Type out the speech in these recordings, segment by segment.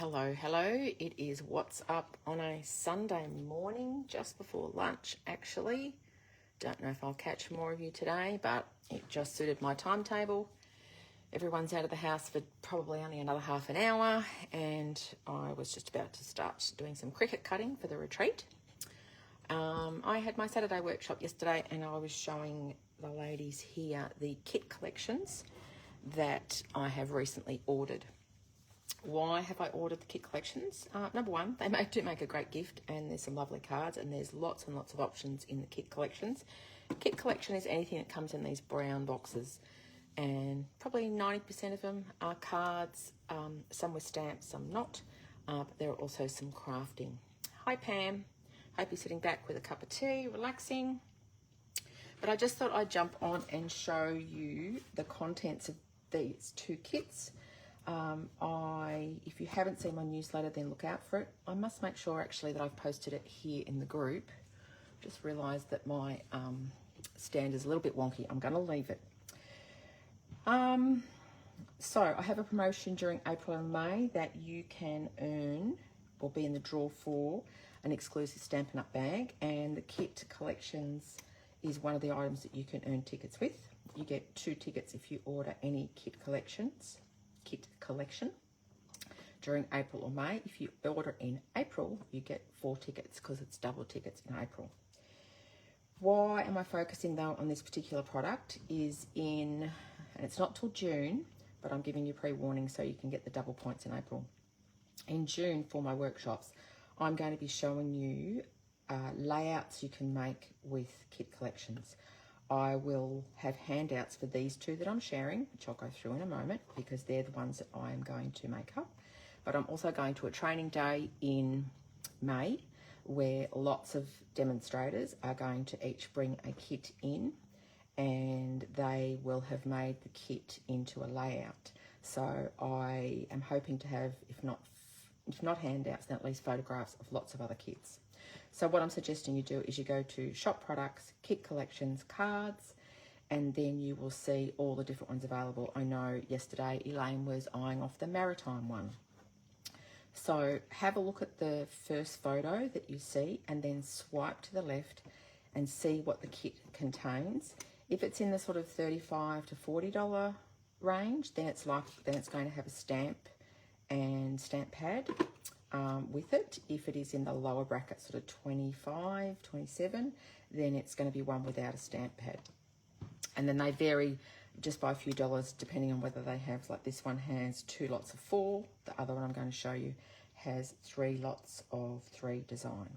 Hello. It is What's Up on a Sunday morning, just before lunch, actually. Don't know if I'll catch more of you today, but it just suited my timetable. Everyone's out of the house for probably only another half an hour, and I was just about to start doing some cricket cutting for the retreat. I had my Saturday workshop yesterday, and I was showing the ladies here the kit collections that I have recently ordered. Why have I ordered the kit collections? Number one, they do make a great gift, and there's some lovely cards, and there's lots and lots of options in the kit collections. Kit collection is anything that comes in these brown boxes, and probably 90% of them are cards, some with stamps, some not, but there are also some crafting. Hi Pam, hope you're sitting back with a cup of tea, relaxing. But I just thought I'd jump on and show you the contents of these two kits. If you haven't seen my newsletter, then look out for it. I must make sure actually that I've posted it here in the group. Just realised that my stand is a little bit wonky. I'm going to leave it. So I have a promotion during April and May that you can earn or be in the draw for an exclusive Stampin' Up bag, and the kit collections is one of the items that you can earn tickets with. You get 2 tickets if you order any kit collection during April or May. If you order in April, you get 4 tickets because it's double tickets in April. Why am I focusing though on this particular product and it's not till June, but I'm giving you pre-warning so you can get the double points in April. In June for my workshops, I'm going to be showing you layouts you can make with kit collections. I will have handouts for these 2 that I'm sharing, which I'll go through in a moment because they're the ones that I am going to make up. But I'm also going to a training day in May where lots of demonstrators are going to each bring a kit in, and they will have made the kit into a layout. So I am hoping to have, if not handouts, then at least photographs of lots of other kits. So what I'm suggesting you do is you go to Shop Products, Kit Collections, Cards, and then you will see all the different ones available. I know yesterday Elaine was eyeing off the Maritime one. So have a look at the first photo that you see and then swipe to the left and see what the kit contains. If it's in the sort of $35 to $40 range, then it's going to have a stamp and stamp pad with it. If it is in the lower bracket, sort of 25, 27, then it's going to be one without a stamp pad. And then they vary just by a few dollars depending on whether they have, like this one has 2 lots of 4. The other one I'm going to show you has 3 lots of 3 design.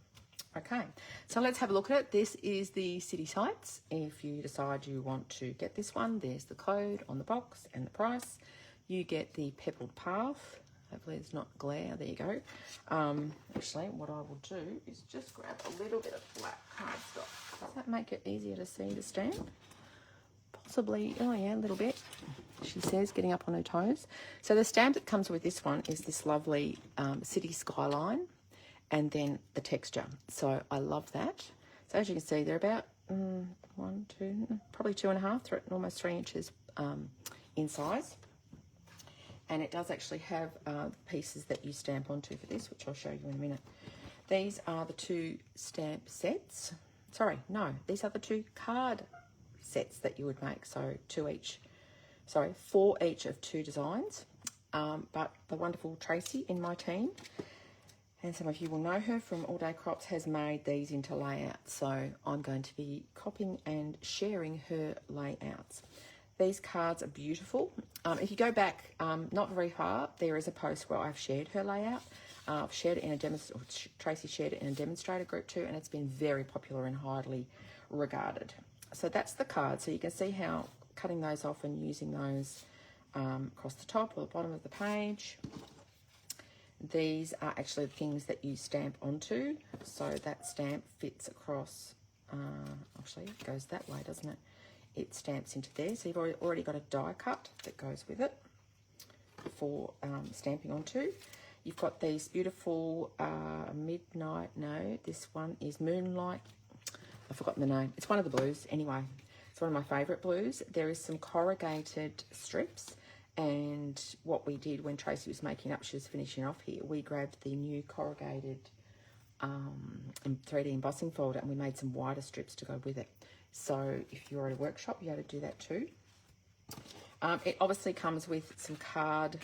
Okay, so let's have a look at it. This is the city sites. If you decide you want to get this one, there's the code on the box and the price. You get the pebbled path. Hopefully it's not glare. There you go. Actually, what I will do is just grab a little bit of black cardstock. Does that make it easier to see the stamp? Possibly. Oh yeah, a little bit. She says, getting up on her toes. So the stamp that comes with this one is this lovely city skyline, and then the texture. So I love that. So as you can see, they're about 1, 2, probably 2.5, almost 3 inches in size. And it does actually have pieces that you stamp onto for this, which I'll show you in a minute. These are the 2 stamp sets. Sorry, no, these are the 2 card sets that you would make. So 4 each of 2 designs. But the wonderful Tracy in my team, and some of you will know her from All Day Crops, has made these into layouts. So I'm going to be copying and sharing her layouts. These cards are beautiful. If you go back not very far, there is a post where I've shared her layout. I've shared it in Tracy shared it in a demonstrator group too, and it's been very popular and highly regarded. So that's the card. So you can see how cutting those off and using those across the top or the bottom of the page. These are actually the things that you stamp onto. So that stamp fits across, actually it goes that way, doesn't it? It stamps into there. So you've already got a die cut that goes with it for stamping onto. You've got these beautiful midnight, no, this one is Moonlight. I've forgotten the name. It's one of the blues anyway. It's one of my favourite blues. There is some corrugated strips And what we did when Tracy was making up, she was finishing off here, we grabbed the new corrugated 3D embossing folder and we made some wider strips to go with it. So if you're at a workshop, you're able to do that too. It obviously comes with some card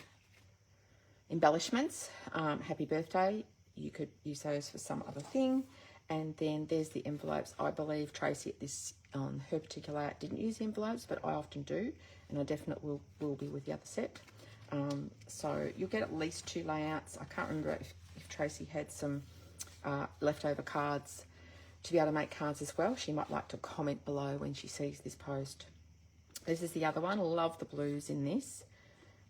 embellishments. Happy birthday. You could use those for some other thing. And then there's the envelopes. I believe Tracy at this on her particular layout didn't use the envelopes, but I often do, and I definitely will be with the other set. So you'll get at least 2 layouts. I can't remember if Tracy had some leftover cards to be able to make cards as well. She might like to comment below when she sees this post. This is the other one. I love the blues in this.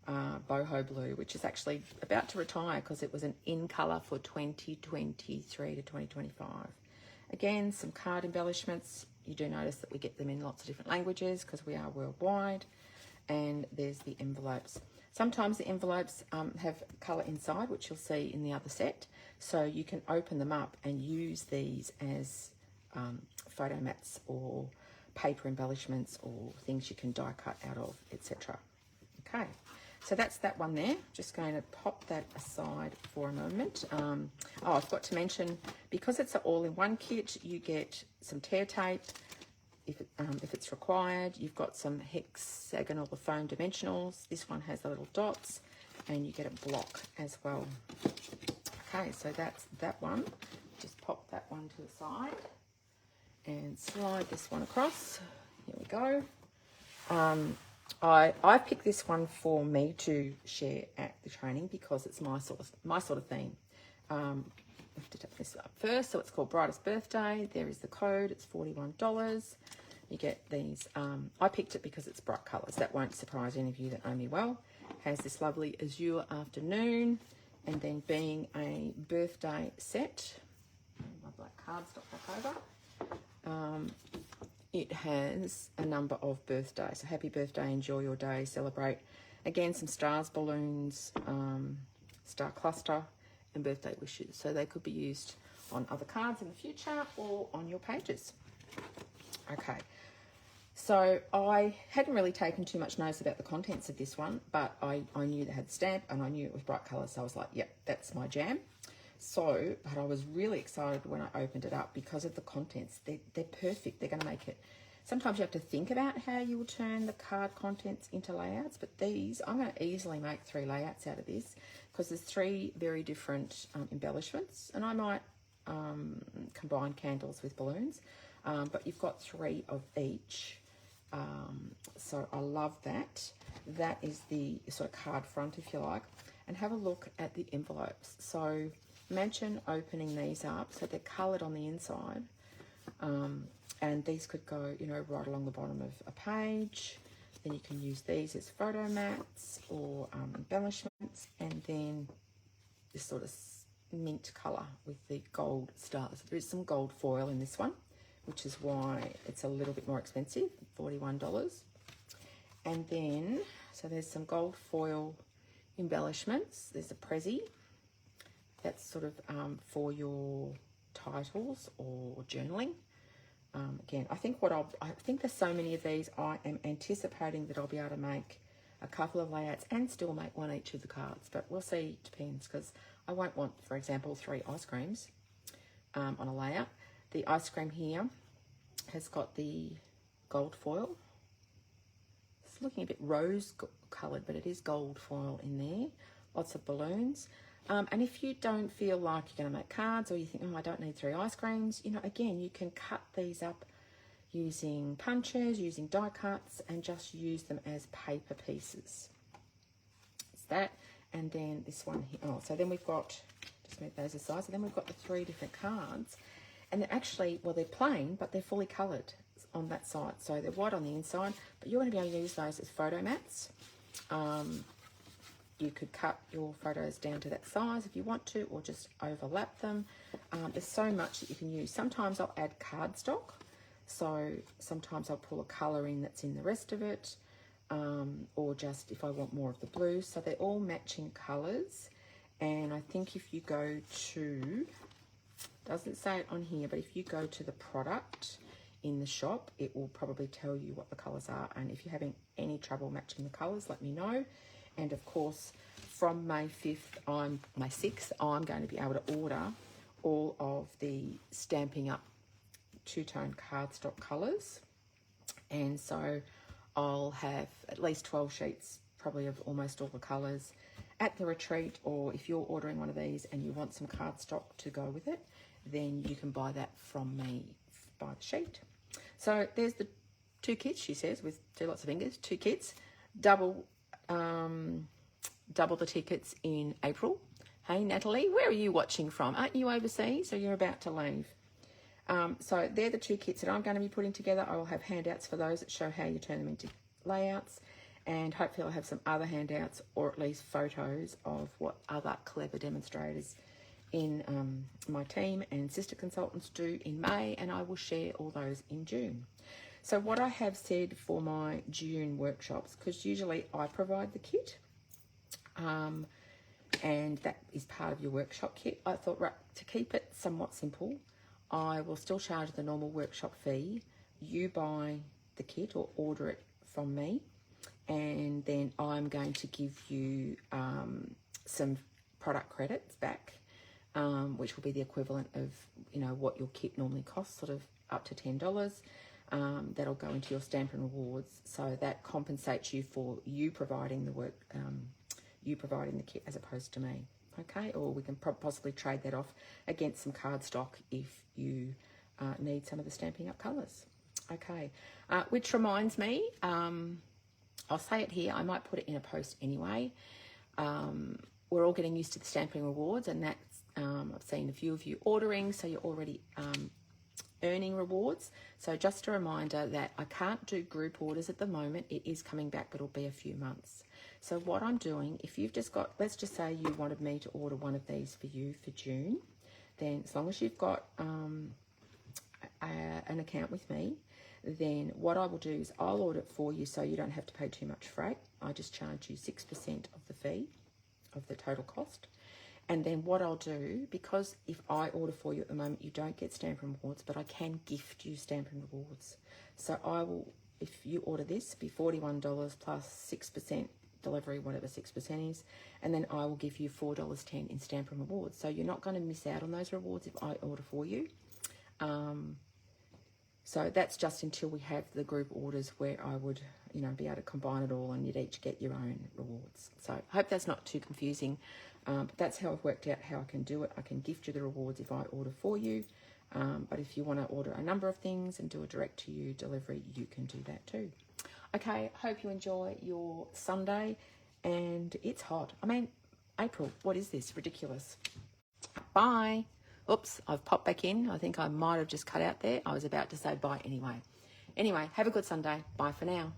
Boho blue, which is actually about to retire because it was an in colour for 2023 to 2025. Again, some card embellishments. You do notice that we get them in lots of different languages because we are worldwide. And there's the envelopes. Sometimes the envelopes have colour inside, which you'll see in the other set. So you can open them up and use these as photo mats or paper embellishments or things you can die cut out of, etc. Okay. So that's that one there. Just going to pop that aside for a moment. Oh, I forgot to mention, because it's an all-in-one kit, you get some tear tape if it's required. You've got some hexagonal or foam dimensionals. This one has the little dots, and you get a block as well. Okay, so that's that one. Just pop that one to the side and slide this one across. Here we go. I picked this one for me to share at the training because it's my sort of theme. I have to take this up first. So it's called Brightest Birthday. There is the code. It's $41. You get these. I picked it because it's bright colours. That won't surprise any of you that know me well. Has this lovely azure afternoon, and then being a birthday set. My black cardstock back over. It has a number of birthdays. So happy birthday, enjoy your day, celebrate. Again, some stars, balloons, star cluster, and birthday wishes. So they could be used on other cards in the future or on your pages. Okay. So I hadn't really taken too much notice about the contents of this one, but I knew they had stamp and I knew it was bright colours. So I was like, yep, that's my jam. So, but I was really excited when I opened it up because of the contents. They're perfect. They're going to make it. Sometimes you have to think about how you will turn the card contents into layouts, but these, I'm going to easily make 3 layouts out of this because there's 3 very different embellishments, and I might combine candles with balloons, but you've got 3 of each. So I love that. That is the sort of card front, if you like, and have a look at the envelopes. So imagine opening these up, so they're coloured on the inside, and these could go, you know, right along the bottom of a page. Then you can use these as photo mats or embellishments, and then this sort of mint colour with the gold stars. There is some gold foil in this one, which is why it's a little bit more expensive, $41. And then, so there's some gold foil embellishments. There's a Prezi. That's sort of for your titles or journaling. Again, I think there's so many of these, I am anticipating that I'll be able to make a couple of layouts and still make one each of the cards, but we'll see, depends, because I won't want, for example, 3 ice creams on a layout. The ice cream here has got the gold foil. It's looking a bit rose coloured, but it is gold foil in there. Lots of balloons. And if you don't feel like you're going to make cards, or you think, oh, I don't need 3 ice creams, you know, again, you can cut these up using punches, using die cuts, and just use them as paper pieces. It's that. And then this one here. Oh, so then we've got, just move those aside. So then we've got the 3 different cards. And they're actually, well, they're plain, but they're fully coloured on that side. So they're white on the inside, but you're going to be able to use those as photo mats. You could cut your photos down to that size if you want to, or just overlap them. There's so much that you can use. Sometimes I'll add cardstock. So sometimes I'll pull a colour in that's in the rest of it, or just if I want more of the blue. So they're all matching colours. And I think if you go to, doesn't say it on here, but if you go to the product in the shop, it will probably tell you what the colours are. And if you're having any trouble matching the colours, let me know. And of course, from May 6th, I'm going to be able to order all of the Stamping Up two-tone cardstock colours. And so I'll have at least 12 sheets, probably of almost all the colours at the retreat, or if you're ordering one of these and you want some cardstock to go with it, then you can buy that from me by the sheet. So there's the 2 kits, she says, with 2 lots of fingers, 2 kits, double the tickets in April. Hey, Natalie, where are you watching from? Aren't you overseas or you're about to leave? So they're the 2 kits that I'm going to be putting together. I will have handouts for those that show how you turn them into layouts, and hopefully I'll have some other handouts, or at least photos of what other clever demonstrators in my team and sister consultants do in May, and I will share all those in June. So what I have said for my June workshops, because usually I provide the kit, and that is part of your workshop kit, I thought, right, to keep it somewhat simple, I will still charge the normal workshop fee. You buy the kit or order it from me, and then I'm going to give you some product credits back, which will be the equivalent of, you know, what your kit normally costs, sort of up to $10. That'll go into your Stampin' Rewards, so that compensates you for you providing the work, you providing the kit as opposed to me. Okay, or we can possibly trade that off against some cardstock if you need some of the Stamping Up colours. Okay, which reminds me, I'll say it here, I might put it in a post anyway. We're all getting used to the Stampin' Rewards, and that's, I've seen a few of you ordering, so you're already earning rewards. So just a reminder that I can't do group orders at the moment. It is coming back, but it'll be a few months. So what I'm doing, if you've just got, let's just say you wanted me to order one of these for you for June, then as long as you've got an account with me, then what I will do is I'll order it for you so you don't have to pay too much freight. I just charge you 6% of the fee, of the total cost. And then what I'll do, because if I order for you at the moment, you don't get Stampin' Rewards, but I can gift you Stampin' Rewards. So I will, if you order this, be $41 plus 6% delivery, whatever 6% is, and then I will give you $4.10 in Stampin' Rewards. So you're not going to miss out on those rewards if I order for you. So that's just until we have the group orders where I would, you know, be able to combine it all and you'd each get your own rewards. So I hope that's not too confusing, but that's how I've worked out how I can do it. I can gift you the rewards if I order for you, but if you want to order a number of things and do a direct-to-you delivery, you can do that too. Okay, hope you enjoy your Sunday, and it's hot. I mean, April, what is this? Ridiculous. Bye. Oops, I've popped back in. I think I might have just cut out there. I was about to say bye anyway. Anyway, have a good Sunday. Bye for now.